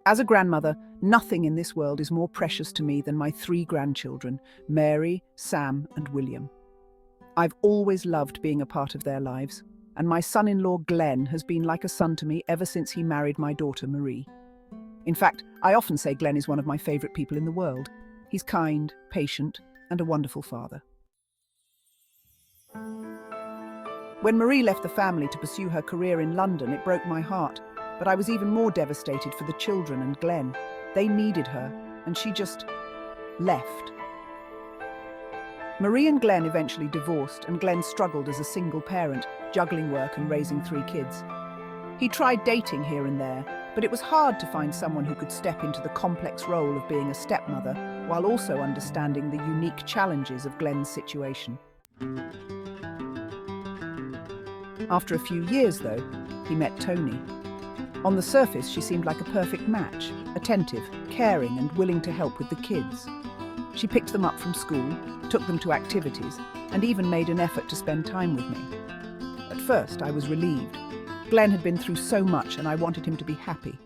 As a grandmother, nothing in this world is more precious to me than my 3 grandchildren, Mary, Sam, and William. I've always loved being a part of their lives, and my son-in-law Glenn has been like a son to me ever since he married my daughter Marie. In fact, I often say Glenn is one of my favourite people in the world. He's kind, patient, and a wonderful father. When Marie left the family to pursue her career in London, it broke my heart, but I was even more devastated for the children and Glenn. They needed her, and she just left. Marie and Glenn eventually divorced, and Glenn struggled as a single parent, juggling work and raising 3 kids. He tried dating here and there, but it was hard to find someone who could step into the complex role of being a stepmother while also understanding the unique challenges of Glenn's situation. After a few years, though, he met Tony. On the surface, she seemed like a perfect match, attentive, caring, and willing to help with the kids. She picked them up from school, took them to activities, and even made an effort to spend time with me. At first, I was relieved. Glenn had been through so much, and I wanted him to be happy.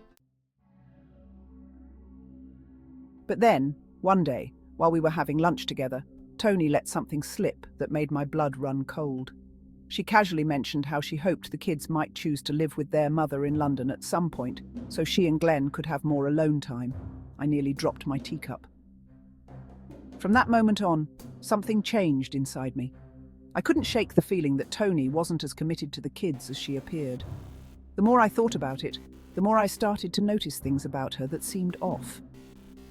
But then, one day, while we were having lunch together, Tony let something slip that made my blood run cold. She casually mentioned how she hoped the kids might choose to live with their mother in London at some point, so she and Glenn could have more alone time. I nearly dropped my teacup. From that moment on, something changed inside me. I couldn't shake the feeling that Tony wasn't as committed to the kids as she appeared. The more I thought about it, the more I started to notice things about her that seemed off.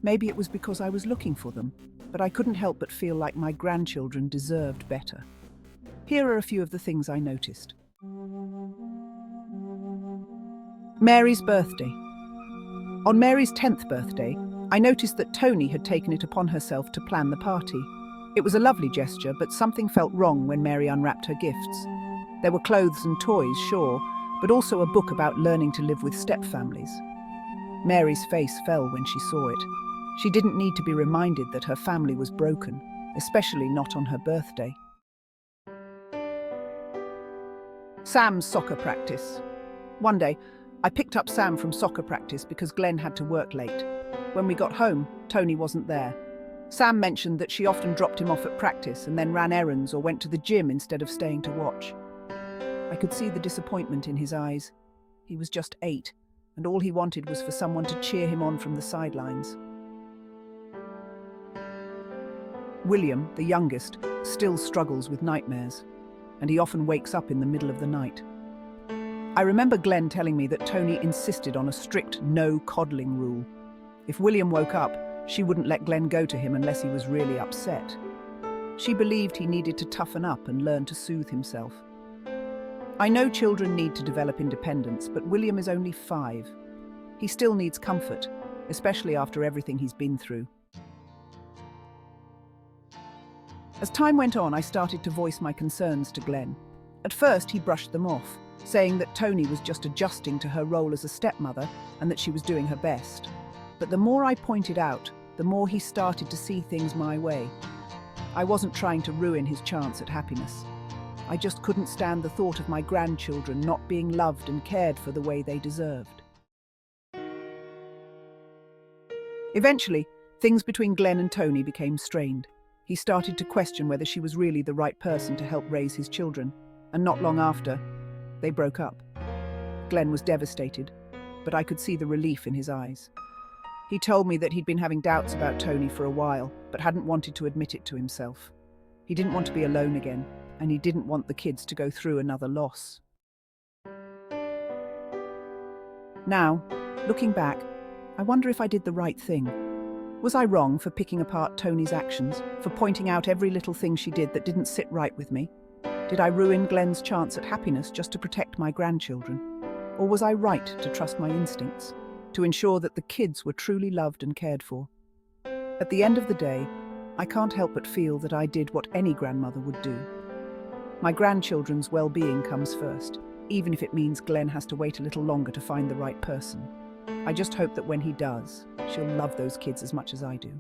Maybe it was because I was looking for them, but I couldn't help but feel like my grandchildren deserved better. Here are a few of the things I noticed. Mary's birthday. On Mary's 10th birthday, I noticed that Tony had taken it upon herself to plan the party. It was a lovely gesture, but something felt wrong when Mary unwrapped her gifts. There were clothes and toys, sure, but also a book about learning to live with stepfamilies. Mary's face fell when she saw it. She didn't need to be reminded that her family was broken, especially not on her birthday. Sam's soccer practice. One day, I picked up Sam from soccer practice because Glenn had to work late. When we got home, Tony wasn't there. Sam mentioned that she often dropped him off at practice and then ran errands or went to the gym instead of staying to watch. I could see the disappointment in his eyes. He was just 8, and all he wanted was for someone to cheer him on from the sidelines. William, the youngest, still struggles with nightmares, and he often wakes up in the middle of the night. I remember Glenn telling me that Tony insisted on a strict no coddling rule. If William woke up, she wouldn't let Glenn go to him unless he was really upset. She believed he needed to toughen up and learn to soothe himself. I know children need to develop independence, but William is only 5. He still needs comfort, especially after everything he's been through. As time went on, I started to voice my concerns to Glenn. At first, he brushed them off, saying that Tony was just adjusting to her role as a stepmother and that she was doing her best. But the more I pointed out, the more he started to see things my way. I wasn't trying to ruin his chance at happiness. I just couldn't stand the thought of my grandchildren not being loved and cared for the way they deserved. Eventually, things between Glenn and Tony became strained. He started to question whether she was really the right person to help raise his children, and not long after, they broke up. Glenn was devastated, but I could see the relief in his eyes. He told me that he'd been having doubts about Tony for a while, but hadn't wanted to admit it to himself. He didn't want to be alone again, and he didn't want the kids to go through another loss. Now, looking back, I wonder if I did the right thing. Was I wrong for picking apart Tony's actions, for pointing out every little thing she did that didn't sit right with me? Did I ruin Glenn's chance at happiness just to protect my grandchildren? Or was I right to trust my instincts, to ensure that the kids were truly loved and cared for? At the end of the day, I can't help but feel that I did what any grandmother would do. My grandchildren's well-being comes first, even if it means Glenn has to wait a little longer to find the right person. I just hope that when he does, she'll love those kids as much as I do.